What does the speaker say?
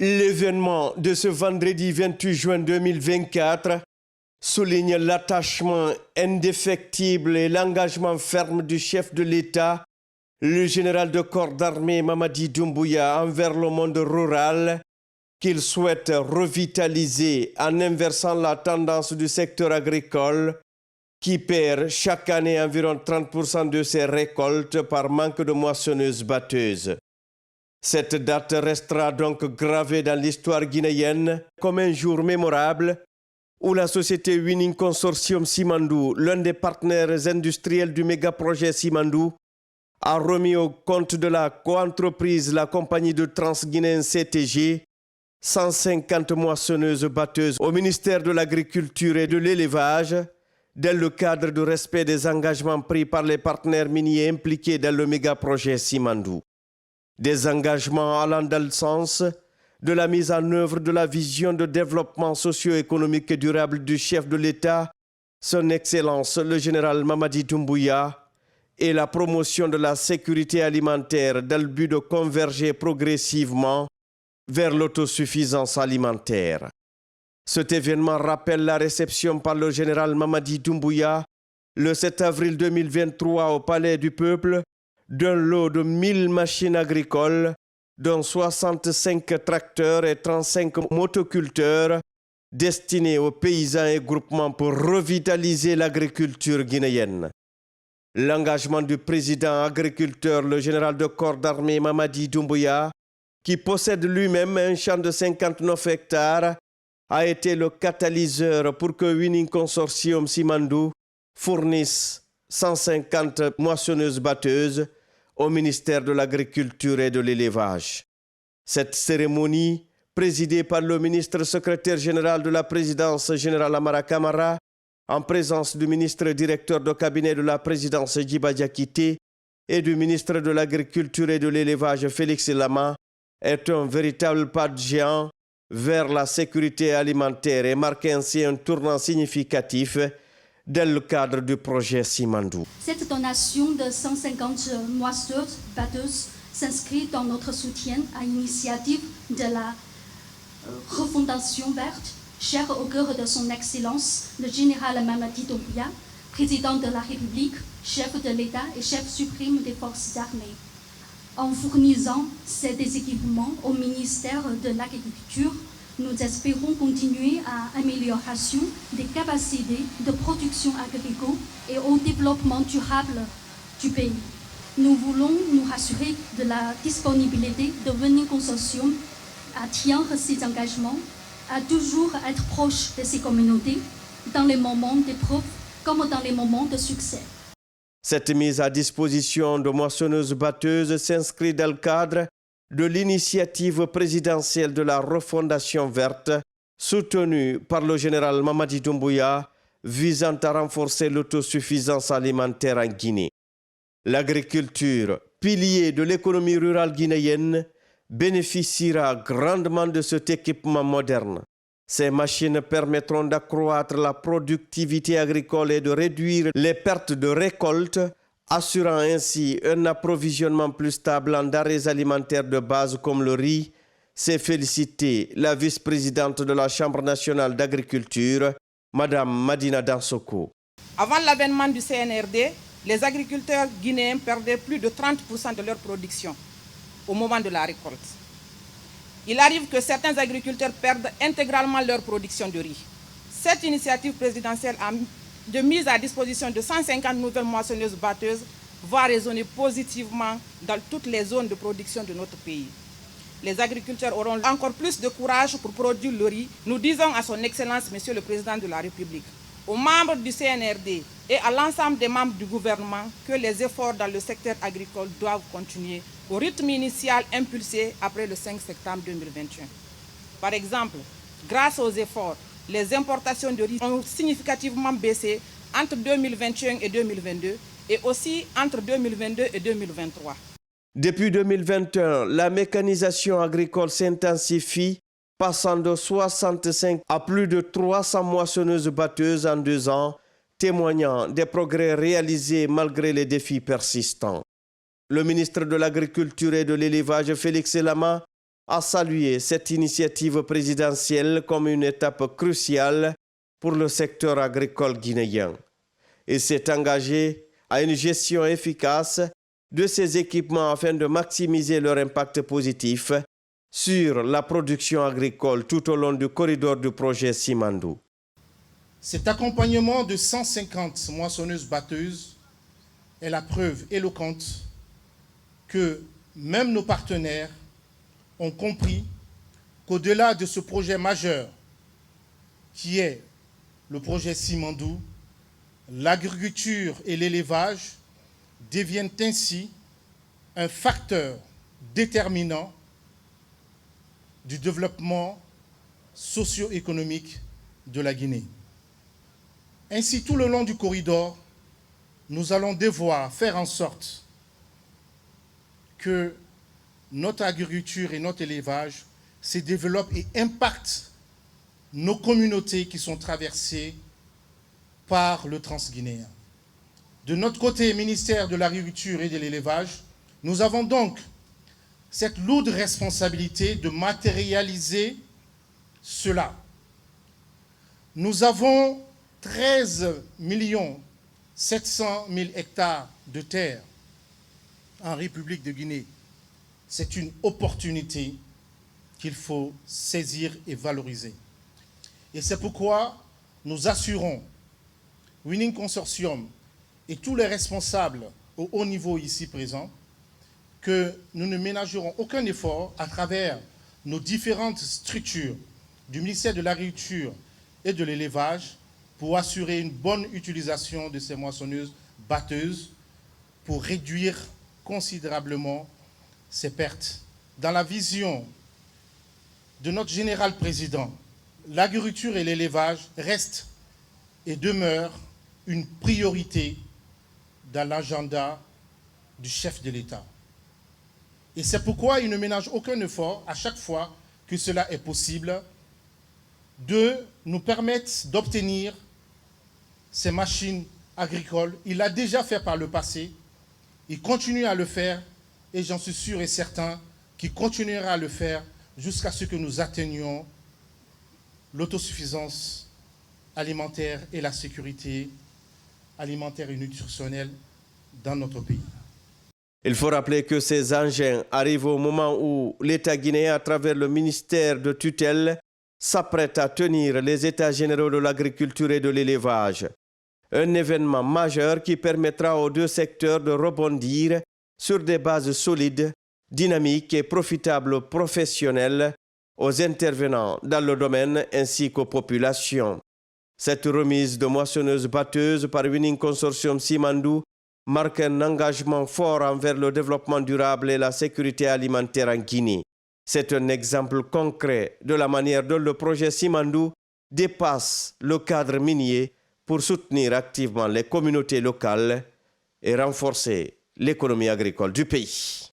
L'événement de ce vendredi 28 juin 2024 souligne l'attachement indéfectible et l'engagement ferme du chef de l'État, le général de corps d'armée Mamadi Doumbouya, envers le monde rural, qu'il souhaite revitaliser en inversant la tendance du secteur agricole qui perd chaque année environ 30% de ses récoltes par manque de moissonneuses-batteuses. Cette date restera donc gravée dans l'histoire guinéenne comme un jour mémorable où la société Winning Consortium Simandou, l'un des partenaires industriels du méga-projet Simandou, a remis au compte de la coentreprise, la compagnie de Transguinéen CTG, 150 moissonneuses-batteuses au ministère de l'Agriculture et de l'Élevage, dans le cadre du respect des engagements pris par les partenaires miniers impliqués dans le méga-projet Simandou. Des engagements allant dans le sens de la mise en œuvre de la vision de développement socio-économique et durable du chef de l'État, son Excellence le général Mamadi Doumbouya, et la promotion de la sécurité alimentaire dans le but de converger progressivement vers l'autosuffisance alimentaire. Cet événement rappelle la réception par le général Mamadi Doumbouya le 7 avril 2023 au Palais du Peuple d'un lot de 1000 machines agricoles, dont 65 tracteurs et 35 motoculteurs destinés aux paysans et groupements pour revitaliser l'agriculture guinéenne. L'engagement du président agriculteur, le général de corps d'armée Mamadi Doumbouya, qui possède lui-même un champ de 59 hectares, a été le catalyseur pour que Winning Consortium Simandou fournisse 150 moissonneuses-batteuses au ministère de l'Agriculture et de l'Élevage. Cette cérémonie, présidée par le ministre secrétaire général de la présidence générale Amara Kamara, en présence du ministre directeur de cabinet de la présidence Djiba Diakité et du ministre de l'Agriculture et de l'Élevage Félix Lama, est un véritable pas de géant vers la sécurité alimentaire et marque ainsi un tournant significatif dans le cadre du projet Simandou. Cette donation de 150 moissonneuses-batteuses s'inscrit dans notre soutien à l'initiative de la refondation verte, chère au cœur de son Excellence, le général Mamadi Doumbouya, président de la République, chef de l'État et chef suprême des forces armées. En fournissant ces équipements au ministère de l'Agriculture, nous espérons continuer à l'amélioration des capacités de production agricole et au développement durable du pays. Nous voulons nous rassurer de la disponibilité de Winning Consortium à tenir ses engagements, à toujours être proche de ses communautés, dans les moments d'épreuve comme dans les moments de succès. Cette mise à disposition de moissonneuses-batteuses s'inscrit dans le cadre de l'initiative présidentielle de la refondation verte, soutenue par le général Mamadi Doumbouya, visant à renforcer l'autosuffisance alimentaire en Guinée. L'agriculture, pilier de l'économie rurale guinéenne, bénéficiera grandement de cet équipement moderne. Ces machines permettront d'accroître la productivité agricole et de réduire les pertes de récolte, assurant ainsi un approvisionnement plus stable en denrées alimentaires de base comme le riz, s'est félicitée la vice-présidente de la Chambre nationale d'agriculture, Madame Madina Dansoko. Avant l'avènement du CNRD, les agriculteurs guinéens perdaient plus de 30% de leur production au moment de la récolte. Il arrive que certains agriculteurs perdent intégralement leur production de riz. Cette initiative présidentielle de mise à disposition de 150 nouvelles moissonneuses-batteuses va résonner positivement dans toutes les zones de production de notre pays. Les agriculteurs auront encore plus de courage pour produire le riz. Nous disons à son Excellence, Monsieur le Président de la République, aux membres du CNRD et à l'ensemble des membres du gouvernement que les efforts dans le secteur agricole doivent continuer au rythme initial impulsé après le 5 septembre 2021. Par exemple, grâce aux efforts, les importations de riz ont significativement baissé entre 2021 et 2022 et aussi entre 2022 et 2023. Depuis 2021, la mécanisation agricole s'intensifie, passant de 65 à plus de 300 moissonneuses-batteuses en 2 ans, témoignant des progrès réalisés malgré les défis persistants. Le ministre de l'Agriculture et de l'Élevage, Félix Lama, a salué cette initiative présidentielle comme une étape cruciale pour le secteur agricole guinéen et s'est engagé à une gestion efficace de ces équipements afin de maximiser leur impact positif sur la production agricole tout au long du corridor du projet Simandou. Cet accompagnement de 150 moissonneuses-batteuses est la preuve éloquente que même nos partenaires ont compris qu'au-delà de ce projet majeur qui est le projet Simandou, l'agriculture et l'élevage deviennent ainsi un facteur déterminant du développement socio-économique de la Guinée. Ainsi, tout le long du corridor, nous allons devoir faire en sorte que notre agriculture et notre élevage se développent et impactent nos communautés qui sont traversées par le transguinéen. De notre côté, ministère de l'Agriculture et de l'Élevage, nous avons donc cette lourde responsabilité de matérialiser cela. Nous avons 13 700 000 hectares de terre en République de Guinée. C'est une opportunité qu'il faut saisir et valoriser. Et c'est pourquoi nous assurons, Winning Consortium et tous les responsables au haut niveau ici présents, que nous ne ménagerons aucun effort à travers nos différentes structures du ministère de l'Agriculture et de l'Élevage pour assurer une bonne utilisation de ces moissonneuses batteuses pour réduire considérablement ces pertes. Dans la vision de notre général président, l'agriculture et l'élevage restent et demeurent une priorité dans l'agenda du chef de l'État. Et c'est pourquoi il ne ménage aucun effort à chaque fois que cela est possible de nous permettre d'obtenir ces machines agricoles. Il l'a déjà fait par le passé, il continue à le faire et j'en suis sûr et certain qu'il continuera à le faire jusqu'à ce que nous atteignions l'autosuffisance alimentaire et la sécurité alimentaire et nutritionnelle dans notre pays. Il faut rappeler que ces engins arrivent au moment où l'État guinéen, à travers le ministère de tutelle, s'apprête à tenir les États généraux de l'agriculture et de l'élevage. Un événement majeur qui permettra aux deux secteurs de rebondir sur des bases solides, dynamiques et profitables professionnels aux intervenants dans le domaine ainsi qu'aux populations. Cette remise de moissonneuses-batteuses par Winning Consortium Simandou marque un engagement fort envers le développement durable et la sécurité alimentaire en Guinée. C'est un exemple concret de la manière dont le projet Simandou dépasse le cadre minier pour soutenir activement les communautés locales et renforcer l'économie agricole du pays.